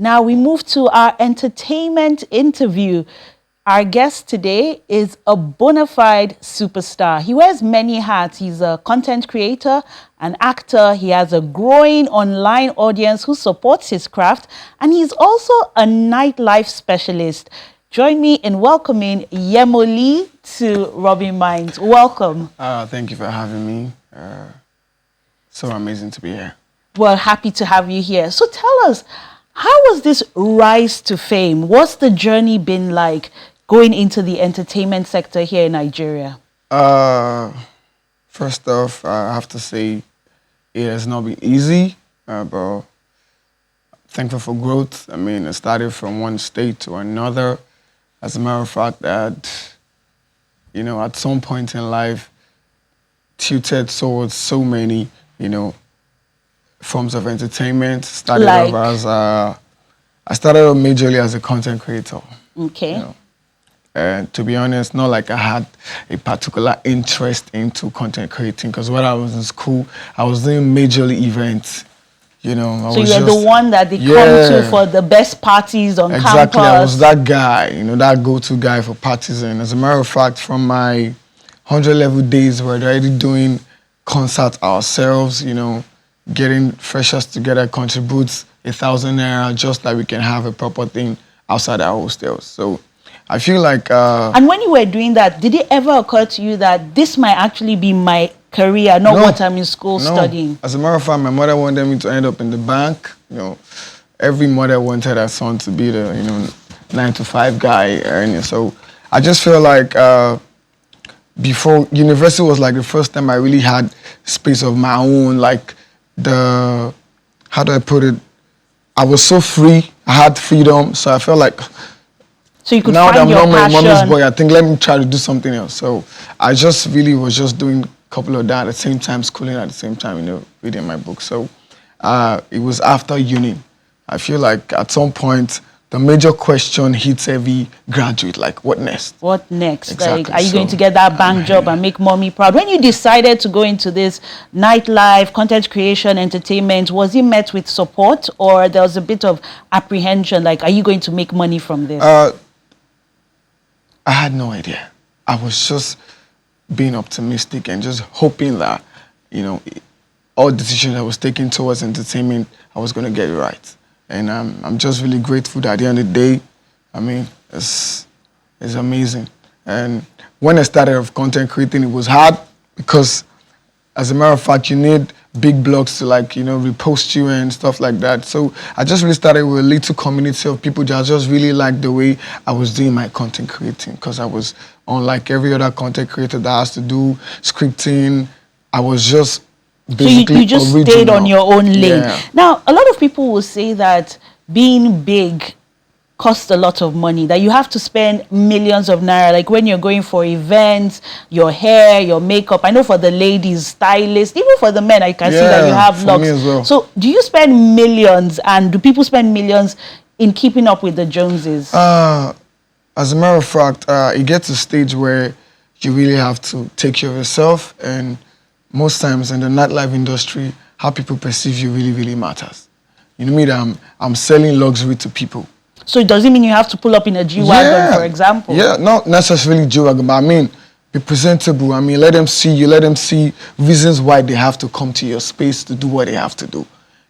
Now we move to our entertainment interview. Our guest today is a bona fide superstar. He wears many hats. He's a content creator, an actor. He has a growing online audience who supports his craft, and he's also a nightlife specialist. Join me in welcoming Yemoli to Rubbin Minds. Welcome. Thank you for having me. So amazing to be here. Well, happy to have you here. So tell us, how was this rise to fame? What's the journey been like going into the entertainment sector here in Nigeria? First off, I have to say it has not been easy, but thankful for growth. I mean, I started from one state to another. As a matter of fact, that, you know, at some point in life, tilted towards so many, you know, forms of entertainment. Started Like? off as I started off majorly as a content creator. Okay. You know. And to be honest, not like I had a particular interest into content creating, because when I was in school, I was doing majorly events. You know, So you're the one that they come to for the best parties on campus. Exactly, I was that guy, you know, that go-to guy for parties. And as a matter of fact, from my 100-level days, we're already doing concerts ourselves, you know, getting freshers together contributes 1,000 naira just like we can have a proper thing outside our hostels. So I feel like... and when you were doing that, did it ever occur to you that this might actually be my career, not what I'm in school studying? As a matter of fact, my mother wanted me to end up in the bank. You know, every mother wanted her son to be the, you know, 9-to-5 guy earning. So I just feel like before university was like the first time I really had space of my own, like the, how do I put it? I was so free. I had freedom. So I felt like, so you could now find that I'm your not my mommy's passion. boy, I think let me try to do something else. So I just really was just doing a couple of that at the same time, schooling at the same time, you know, reading my book. So it was after uni. I feel like at some point, the major question hits every graduate, like, what next? What next? Exactly. Like, are you going to get that bank job and make mommy proud? When you decided to go into this nightlife, content creation, entertainment, was it met with support, or there was a bit of apprehension? Like, are you going to make money from this? I had no idea. I was just being optimistic and just hoping that, you know, all decisions I was taking towards entertainment, I was going to get it right. And I'm just really grateful that at the end of the day, I mean, it's amazing. And when I started off content creating, it was hard because, as a matter of fact, you need big blogs to, like, you know, repost you and stuff like that. So I just really started with a little community of people that just really liked the way I was doing my content creating, because I was, unlike every other content creator that has to do scripting, I was just basically so you just original. stayed on your own lane. Yeah. Now, a lot of people will say that being big costs a lot of money, that you have to spend millions of naira, like when you're going for events, your hair, your makeup. I know for the ladies, stylists, even for the men, I can see that you have locks. Me as well. So do you spend millions, and do people spend millions in keeping up with the Joneses? As a matter of fact, it gets to a stage where you really have to take care of yourself, and most times in the nightlife industry, how people perceive you really, really matters. You know me, I'm selling luxury to people. So it doesn't mean you have to pull up in a G-Wagon, for example? Yeah, not necessarily G-Wagon, but I mean, be presentable. I mean, let them see you, let them see reasons why they have to come to your space to do what they have to do.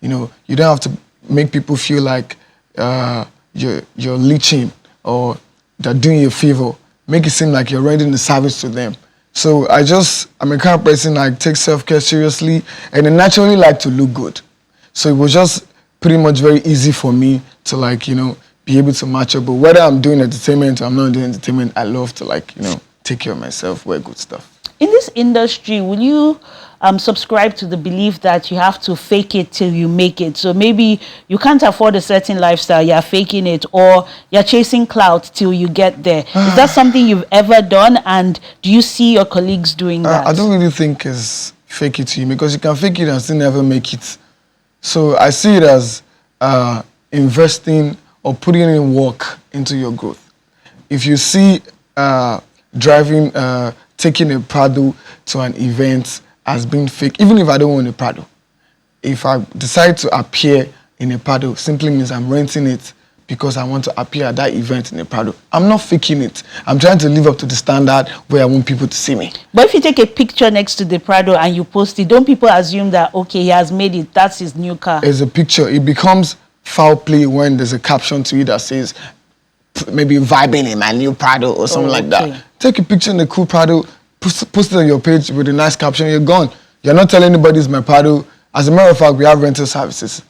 You know, you don't have to make people feel like you're leeching or they're doing you a favor. Make it seem like you're rendering a service to them. So I'm a kind of person that takes self-care seriously, and I naturally like to look good. So it was just pretty much very easy for me to, like, you know, be able to match up. But whether I'm doing entertainment or I'm not doing entertainment, I love to, like, you know, take care of myself, wear good stuff. In this industry, will you subscribe to the belief that you have to fake it till you make it? So maybe you can't afford a certain lifestyle, you're faking it, or you're chasing clout till you get there. Is that something you've ever done, and do you see your colleagues doing that? I don't really think it's fake it to you, because you can fake it and still never make it. So I see it as investing or putting in work into your growth. If you see taking a Prado to an event as being fake, even if I don't want a Prado, if I decide to appear in a Prado simply means I'm renting it because I want to appear at that event in a Prado. I'm not faking it. I'm trying to live up to the standard where I want people to see me. But if you take a picture next to the Prado and you post it, don't people assume that, okay, he has made it, that's his new car? It's a picture. It becomes foul play when there's a caption to it that says, maybe vibing in my new Prado or something like that. Take a picture in the cool Prado, post it on your page with a nice caption, you're gone. You're not telling anybody it's my Prado. As a matter of fact, we have rental services.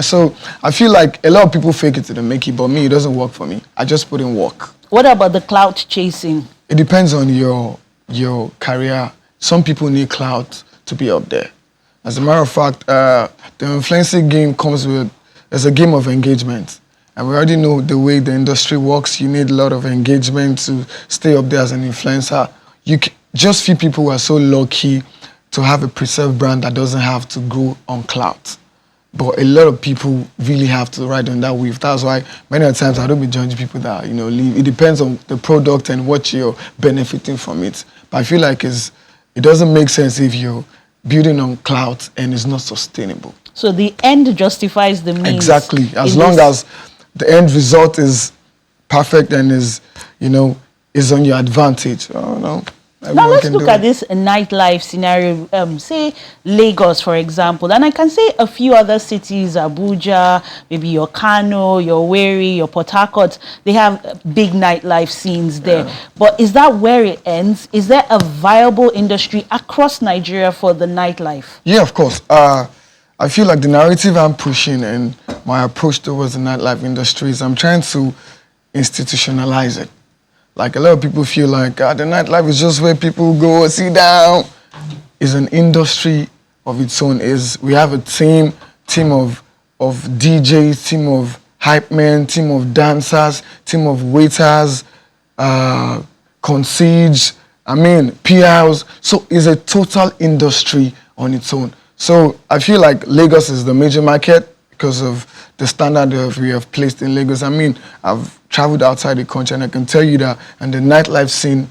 So I feel like a lot of people fake it to the make it, but me, it doesn't work for me. I just put in work. What about the clout chasing? It depends on your career. Some people need clout to be up there. As a matter of fact, the influencing game comes with, it's a game of engagement. And we already know the way the industry works. You need a lot of engagement to stay up there as an influencer. Just few people who are so lucky to have a preserved brand that doesn't have to grow on clout. But a lot of people really have to ride on that wave. That's why many times I don't be judging people that, leave. It depends on the product and what you're benefiting from it. But I feel like it doesn't make sense if you're building on clout and it's not sustainable. So the end justifies the means. Exactly. As long as the end result is perfect and is on your advantage. Now let's look at this nightlife scenario. Say Lagos, for example, and I can say a few other cities, Abuja, maybe your Kano, your Owerri, your Port Harcourt. They have big nightlife scenes there. Yeah. But is that where it ends? Is there a viable industry across Nigeria for the nightlife? Yeah, of course. I feel like the narrative I'm pushing and my approach towards the nightlife industry is I'm trying to institutionalize it. Like a lot of people feel like the nightlife is just where people go sit down. It's an industry of its own. We have a team of DJs, team of hype men, team of dancers, team of waiters, concierge, PRs. So it's a total industry on its own. So I feel like Lagos is the major market because of the standard that we have placed in Lagos. I've traveled outside the country and I can tell you that in the nightlife scene,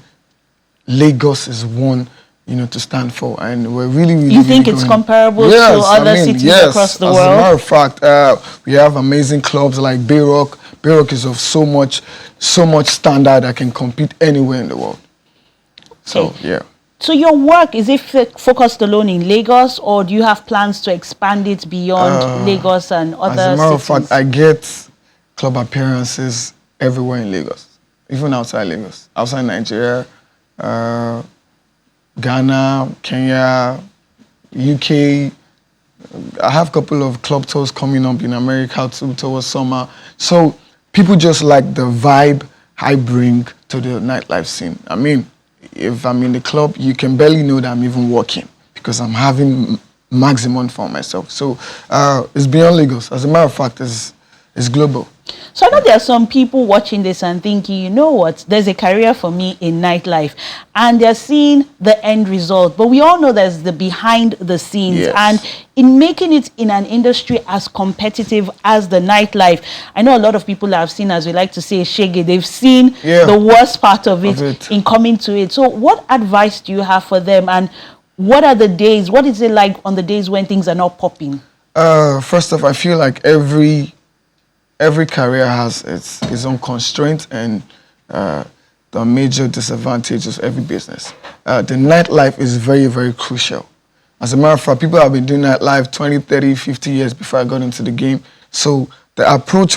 Lagos is one, to stand for. And we're really, really, You think it's comparable to other cities across the world? As a matter of fact, we have amazing clubs like Bayrock. Bayrock is of so much standard that can compete anywhere in the world. So, yeah. So your work, is it focused alone in Lagos, or do you have plans to expand it beyond Lagos and other cities? As a matter of fact, I get club appearances everywhere in Lagos, even outside Lagos, outside Nigeria, Ghana, Kenya, UK. I have a couple of club tours coming up in America too towards summer. So people just like the vibe I bring to the nightlife scene. If I'm in the club, you can barely know that I'm even working because I'm having maximum for myself. So it's beyond Lagos. As a matter of fact, it's global. So I know there are some people watching this and thinking, you know what, there's a career for me in nightlife. And they're seeing the end result. But we all know there's the behind the scenes. Yes. And in making it in an industry as competitive as the nightlife, I know a lot of people have seen, as we like to say, shege. They've seen the worst part of it in coming to it. So what advice do you have for them? And what are the days, what is it like on the days when things are not popping? First off, I feel like every career has its own constraints and the major disadvantages of every business. The nightlife is very, very crucial. As a matter of fact, people have been doing nightlife 20, 30, 50 years before I got into the game. So the approach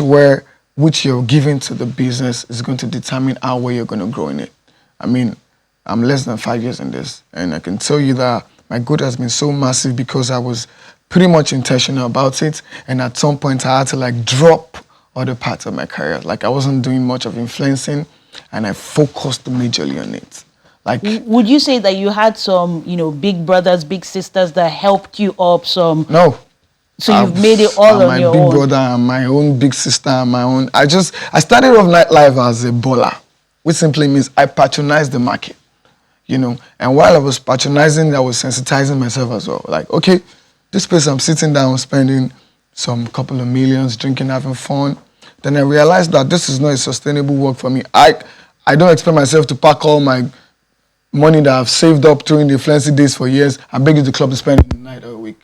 which you're giving to the business is going to determine how well you're going to grow in it. I'm less than 5 years in this, and I can tell you that my growth has been so massive because I was pretty much intentional about it, and at some point I had to drop other parts of my career. I wasn't doing much of influencing, and I focused majorly on it. Would you say that you had some, big brothers, big sisters that helped you up some? No. So you've made it all on your own? My big brother and my own big sister and my own. I started off nightlife as a baller, which simply means I patronized the market, And while I was patronizing, I was sensitizing myself as well. Okay, this place I'm sitting down spending some couple of millions, drinking, having fun. Then I realized that this is not a sustainable work for me. I don't expect myself to pack all my money that I've saved up during the influencing days for years and bring it to the club to spend it in the night or a week.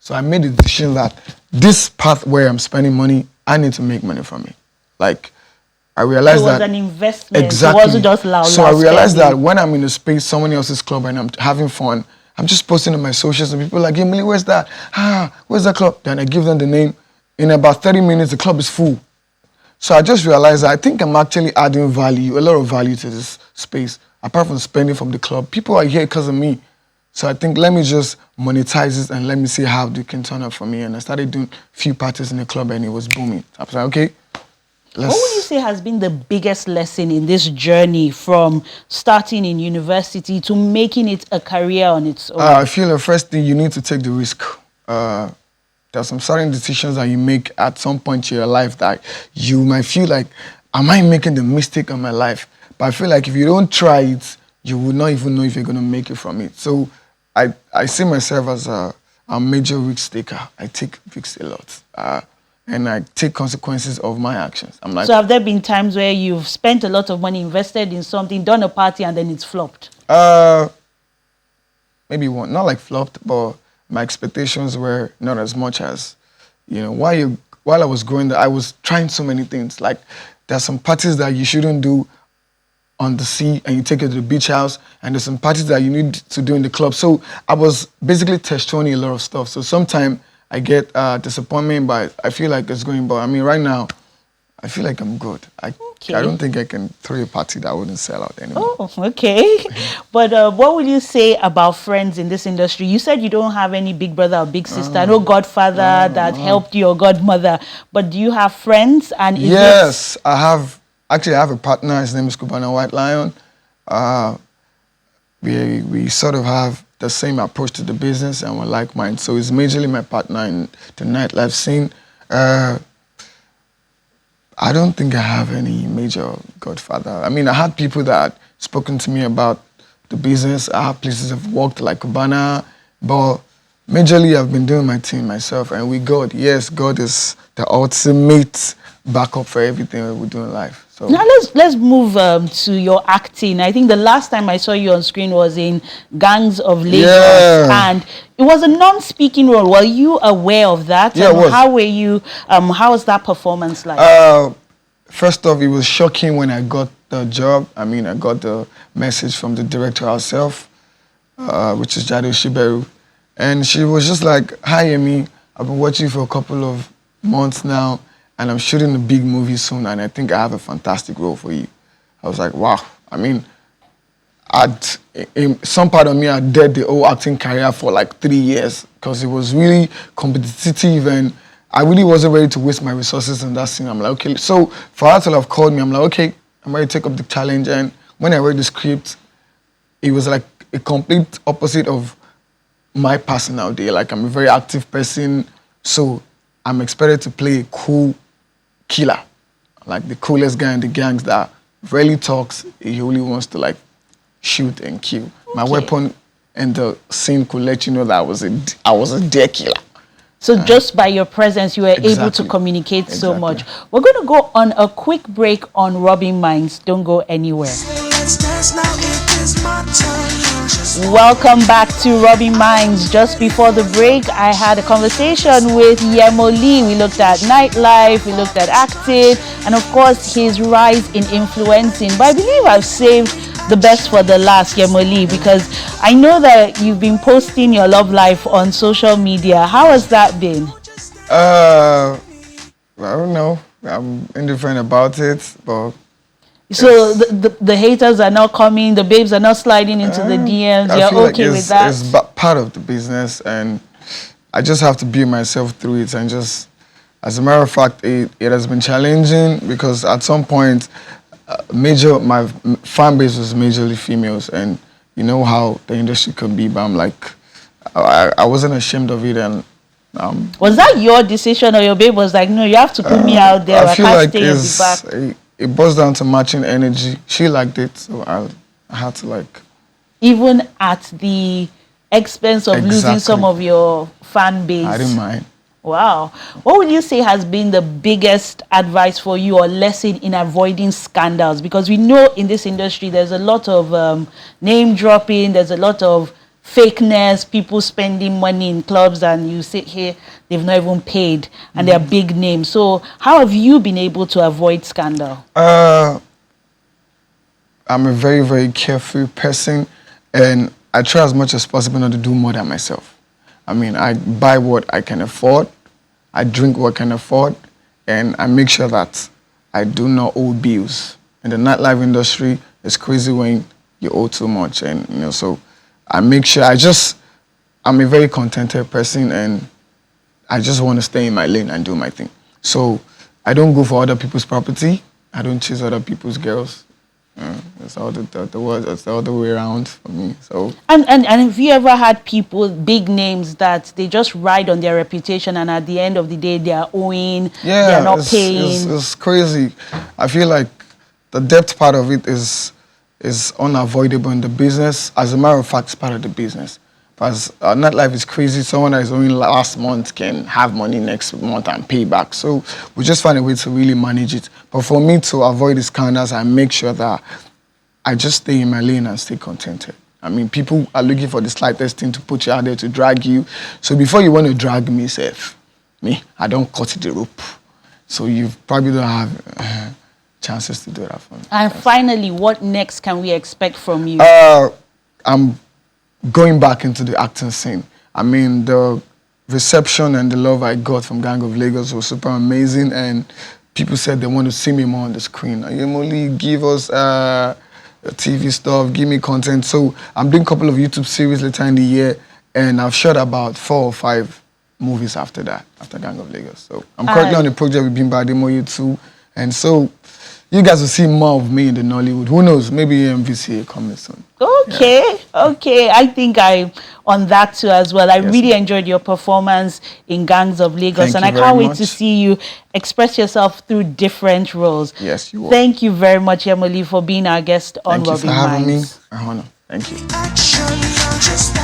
So I made the decision that this path where I'm spending money, I need to make money from it. Like, I realized So it was that an investment. exactly. It wasn't just loud. So I realized that when I'm in a space, someone else's club, and I'm having fun, I'm just posting on my socials, and people are like, "Hey, Millie, where's that? Where's that club?" Then I give them the name. In about 30 minutes, the club is full. So I just realized that I think I'm actually adding value, a lot of value to this space, apart from spending from the club. People are here because of me. So I think let me just monetize it and let me see how they can turn up for me. And I started doing a few parties in the club and it was booming. I was like, okay. What would you say has been the biggest lesson in this journey from starting in university to making it a career on its own? I feel the first thing, you need to take the risk. There's some certain decisions that you make at some point in your life that you might feel like, am I making the mistake of my life? But I feel like if you don't try it, you will not even know if you're going to make it from it. So I see myself as a major risk taker. I take risks a lot. And I take consequences of my actions. I'm like, so have there been times where you've spent a lot of money, invested in something, done a party, and then it's flopped? Maybe one, not like flopped, but my expectations were not as much as, while I was growing, I was trying so many things. Like, there's some parties that you shouldn't do on the sea and you take it to the beach house, and there's some parties that you need to do in the club. So I was basically testing a lot of stuff. So sometimes I get disappointment, but I feel like it's going. But I mean, right now, I feel like I'm good. I don't think I can throw a party that wouldn't sell out anymore. Oh, okay. But what would you say about friends in this industry? You said you don't have any big brother or big sister, no godfather that helped you or godmother. But do you have friends? And yes, I have. Actually, I have a partner. His name is Cubana White Lion. We sort of have the same approach to the business and we're like mine. So he's majorly my partner in the nightlife scene. I don't think I have any major godfather. I mean, I had people that spoken to me about the business. I have places I've worked like Cubana, but majorly I've been doing my thing myself. And with God, yes, God is the ultimate backup for everything we do in life. So now let's move to your acting. I think the last time I saw you on screen was in Gangs of Lagos, and it was a non-speaking role. Were you aware of that? Yeah, it was. How were you? How was that performance like? First off, it was shocking when I got the job. I mean, I got the message from the director herself, which is Jado Shiberu, and she was just like, "Hi, Emi. I've been watching you for a couple of months now. And I'm shooting a big movie soon, and I think I have a fantastic role for you." I was like, wow. I mean, in some part of me, I did the whole acting career for like 3 years because it was really competitive, and I really wasn't ready to waste my resources in that scene. I'm like, okay. So for her to have called me, I'm like, okay, I'm ready to take up the challenge. And when I read the script, it was like a complete opposite of my personality. Like, I'm a very active person, so I'm expected to play a cool killer, like the coolest guy in the gangs that rarely talks. He only wants to like shoot and kill. Okay. My weapon in the scene could let you know that I was a deer killer. So just by your presence, you were able to communicate so much. We're going to go on a quick break on Rubbin Minds. Don't go anywhere. Welcome back to Rubbin Minds. Just before the break, I had a conversation with Yemo Lee. We looked at nightlife, we looked at acting, and of course his rise in influencing. But I believe I've saved the best for the last, Yemo Lee, because I know that you've been posting your love life on social media. How has that been? I don't know. I'm indifferent about it, but so the haters are not coming, the babes are not sliding into the DMs. You're okay with that? It's part of the business, and I just have to be myself through it. And just, as a matter of fact, it has been challenging because at some point, my fan base was majorly females, and you know how the industry can be. But I'm like, I wasn't ashamed of it, and was that your decision, or your babe was like, no, you have to put me out there? I feel like stay in the back. It boils down to matching energy. She liked it, so I had to like. Even at the expense of losing some of your fan base. I didn't mind. Wow. What would you say has been the biggest advice for you or lesson in avoiding scandals? Because we know in this industry there's a lot of name dropping, there's a lot of fakeness, people spending money in clubs, and you sit here, they've not even paid, and they're big names. So how have you been able to avoid scandal? I'm a very, very careful person, and I try as much as possible not to do more than myself. I mean, I buy what I can afford, I drink what I can afford, and I make sure that I do not owe bills. In the nightlife industry, it's crazy when you owe too much, and so I make sure I'm a very contented person, and I just want to stay in my lane and do my thing. So I don't go for other people's property. I don't chase other people's girls. It's all it's the other way around for me. So And have you ever had people, big names, that they just ride on their reputation, and at the end of the day they are owing, they're not paying? It's crazy. I feel like the debt part of it is unavoidable in the business. As a matter of fact, it's part of the business. Because nightlife is crazy. Someone that is owing last month can have money next month and pay back. So we just find a way to really manage it. But for me to avoid the scandals, I make sure that I just stay in my lane and stay contented. I mean, people are looking for the slightest thing to put you out there to drag you. So before you want to drag me, I don't cut the rope. So you probably don't have chances to do that for me. And finally, what next can we expect from you? I'm going back into the acting scene. I mean, the reception and the love I got from Gang of Lagos was super amazing, and people said they want to see me more on the screen. Yemoli, give us TV stuff, give me content. So I'm doing a couple of YouTube series later in the year, and I've shot about 4 or 5 movies after that, after Gang of Lagos. So I'm currently on a project with Bimba Ademoye too, and so you guys will see more of me in the Nollywood. Who knows? Maybe MVCA coming soon. Okay, okay. I think I'm on that too as well. I really enjoyed your performance in Gangs of Lagos, Thank and you I can't very wait much. to see you express yourself through different roles. Yes, you will. Thank you very much, Emily, for being our guest on Thank you Rubbin for having me. Minds. My honor. Thank you. Action, just